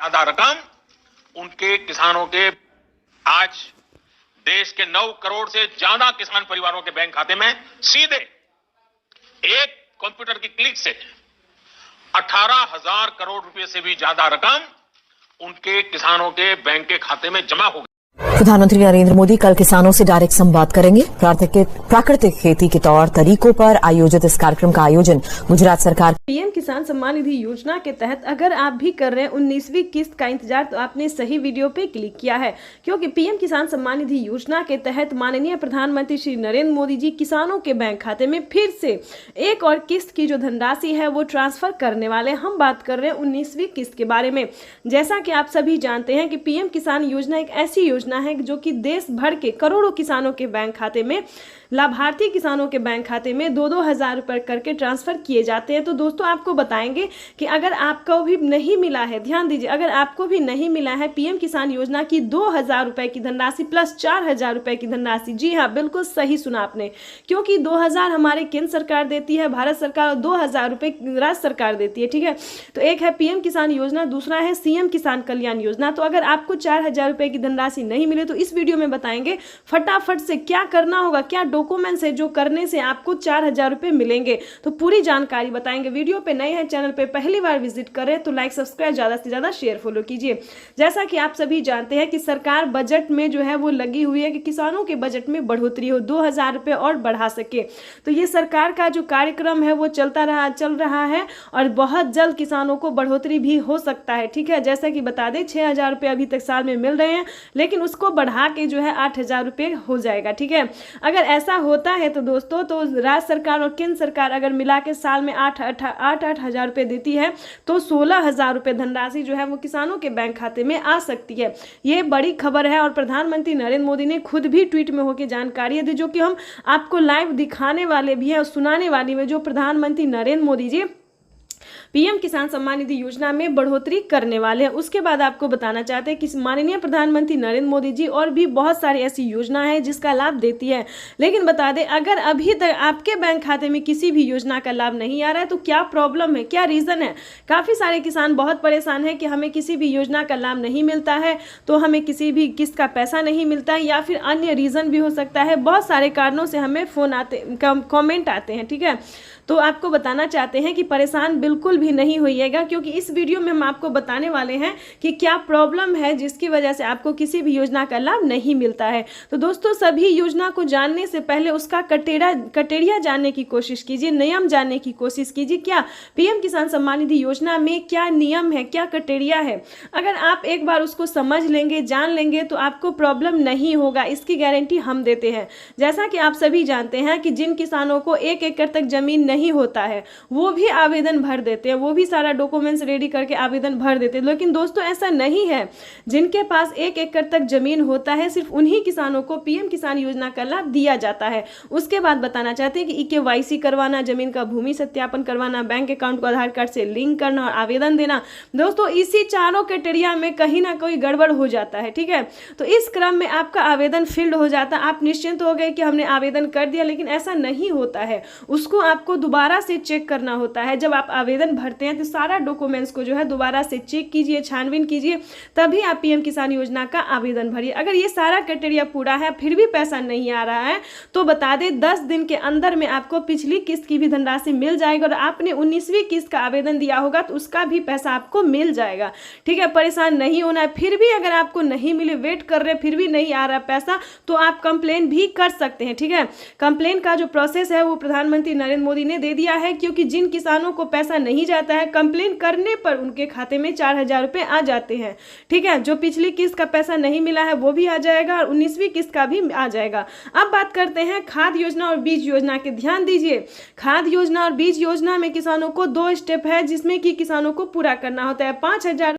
ज्यादा रकम उनके किसानों के आज देश के 9 करोड़ से ज्यादा किसान परिवारों के बैंक खाते में सीधे एक कंप्यूटर की क्लिक से 18,000 करोड़ रुपए से भी ज्यादा रकम उनके किसानों के बैंक के खाते में जमा हो गई। प्रधानमंत्री नरेंद्र मोदी कल किसानों से डायरेक्ट संवाद करेंगे। प्राकृतिक खेती के तौर तरीकों पर आयोजित इस कार्यक्रम का आयोजन गुजरात सरकार पीएम किसान सम्मान निधि योजना के तहत अगर आप भी कर रहे हैं 19वीं किस्त का इंतजार तो आपने सही वीडियो पे क्लिक किया है, क्योंकि पीएम किसान सम्मान निधि योजना के तहत माननीय प्रधानमंत्री श्री नरेंद्र मोदी जी किसानों के बैंक खाते में फिर से एक और किस्त की जो धनराशि है वो ट्रांसफर करने वाले। हम बात कर रहे हैं 19वीं किस्त के बारे में। जैसा कि आप सभी जानते हैं कि पीएम किसान योजना एक ऐसी योजना है जो कि देश भर के करोड़ों किसानों के बैंक खाते में, लाभार्थी किसानों के बैंक खाते में 2-2 हज़ार रुपए करके ट्रांसफर किए जाते हैं। तो दोस्तों आपको बताएंगे कि अगर आपको भी नहीं मिला है, ध्यान दीजिए, अगर आपको भी नहीं मिला है पीएम किसान योजना की 2,000 रुपए की धनराशि प्लस 4,000 रुपए की धनराशि, जी हाँ बिल्कुल सही सुना आपने, क्योंकि 2,000 हमारे केंद्र सरकार देती है, भारत सरकार, और 2,000 रुपए राज्य सरकार देती है। ठीक है, तो एक है पीएम किसान योजना, दूसरा है सीएम किसान कल्याण योजना। तो अगर आपको 4,000 रुपए की धनराशि नहीं मिले तो इस वीडियो में बताएंगे फटाफट से क्या करना होगा, क्या डॉक्यूमेंट्स है जो करने से आपको 4,000 रुपए मिलेंगे। तो पूरी जानकारी बताएंगे। वीडियो पे नए हैं, चैनल पे पहली बार विजिट करें तो लाइक सब्सक्राइब, ज्यादा से ज्यादा शेयर फॉलो कीजिए। जैसा कि आप सभी जानते हैं कि सरकार बजट में जो है वो लगी हुई है कि किसानों के बजट में बढ़ोतरी हो, 2,000 रुपए और बढ़ा सके। तो ये सरकार का जो कार्यक्रम है वो चल रहा है और बहुत जल्द किसानों को बढ़ोतरी भी हो सकता है। ठीक है, जैसा कि बता दें 6,000 रुपए अभी तक साल में मिल रहे हैं, लेकिन उसको बढ़ा के जो है 8,000 रुपए हो जाएगा। ठीक है, अगर ऐसा होता है तो दोस्तों, तो राज्य सरकार और केंद्र सरकार अगर मिला के साल में 8,000 रुपए देती है तो 16,000 रुपए धनराशि जो है वो किसानों के बैंक खाते में आ सकती है। ये बड़ी खबर है और प्रधानमंत्री नरेंद्र मोदी ने खुद भी ट्वीट में होकर जानकारी दी, जो कि हम आपको लाइव दिखाने वाले भी है और सुनाने वाली में, जो प्रधानमंत्री नरेंद्र मोदी जी पीएम किसान सम्मान निधि योजना में बढ़ोतरी करने वाले हैं। उसके बाद आपको बताना चाहते हैं कि माननीय प्रधानमंत्री नरेंद्र मोदी जी और भी बहुत सारी ऐसी योजना है जिसका लाभ देती है। लेकिन बता दें, अगर अभी तक आपके बैंक खाते में किसी भी योजना का लाभ नहीं आ रहा है तो क्या प्रॉब्लम है, क्या रीजन है। काफी सारे किसान बहुत परेशान है कि हमें किसी भी योजना का लाभ नहीं मिलता है, तो हमें किसी भी किस्त का पैसा नहीं मिलता है, या फिर अन्य रीजन भी हो सकता है। बहुत सारे कारणों से हमें फोन आते, कमेंट आते हैं। ठीक है, तो आपको बताना चाहते हैं कि परेशान बिल्कुल भी नहीं होइएगा, क्योंकि इस वीडियो में हम आपको बताने वाले हैं कि क्या प्रॉब्लम है जिसकी वजह से आपको किसी भी योजना का लाभ नहीं मिलता है। तो दोस्तों, सभी योजना को जानने से पहले उसका कटेरिया जानने की कोशिश कीजिए, नियम जानने की कोशिश कीजिए। क्या पीएम किसान सम्मान निधि योजना में क्या नियम है, क्या कटेरिया है। अगर आप एक बार उसको समझ लेंगे, जान लेंगे तो आपको प्रॉब्लम नहीं होगा, इसकी गारंटी हम देते हैं। जैसा कि आप सभी जानते हैं कि जिन किसानों को 1 एकड़ तक जमीन नहीं होता है वो भी आवेदन भर देते हैं, वो भी सारा डॉक्यूमेंट्स रेडी करके आवेदन भर देते हैं। लेकिन दोस्तों ऐसा नहीं है, जिनके पास 1 एकड़ तक जमीन होता है सिर्फ उन्हीं किसानों को पीएम किसान योजना का लाभ दिया जाता है। उसके बाद बताना चाहते हैं कि KYC करवाना, जमीन का भूमि सत्यापन करवाना, बैंक अकाउंट को आधार कार्ड से लिंक करना और आवेदन देना। दोस्तों इसी चारों क्राइटेरिया में कहीं ना कोई गड़बड़ हो जाता है। ठीक है, तो इस क्रम में आपका आवेदन फील्ड हो जाता है, आप निश्चिंत हो गए कि हमने आवेदन कर दिया, लेकिन ऐसा नहीं होता है। उसको आपको दोबारा से चेक करना होता है। जब आप आवेदन भरते हैं तो सारा डॉक्यूमेंट्स को जो है दोबारा से चेक कीजिए, छानबीन कीजिए, तभी आप पीएम किसान योजना का आवेदन भरिए। अगर ये सारा क्राइटेरिया पूरा है फिर भी पैसा नहीं आ रहा है तो बता दें 10 दिन के अंदर में आपको पिछली किस्त की भी धनराशि मिल जाएगी, और आपने 19वीं किस्त का आवेदन दिया होगा तो उसका भी पैसा आपको मिल जाएगा। ठीक है, परेशान नहीं होना है। फिर भी अगर आपको नहीं मिले, वेट कर रहे, फिर भी नहीं आ रहा पैसा, तो आप कंप्लेन भी कर सकते हैं। ठीक है, कंप्लेन का जो प्रोसेस है वो प्रधानमंत्री नरेंद्र मोदी ने दे दिया है, क्योंकि जिन किसानों को पैसा नहीं जाता है कंप्लेन करने पर उनके खाते में 4,000 रुपए आ जाते हैं। ठीक है, जो पिछली किस्त का पैसा नहीं मिला है वो भी आ जाएगा और 19वीं किस्त का भी आ जाएगा। अब बात करते हैं खाद योजना और बीज योजना के। ध्यान दीजिए, खाद योजना और बीज योजना में किसानों को 2 स्टेप है जिसमें कि किसानों को पूरा करना होता है। 5,000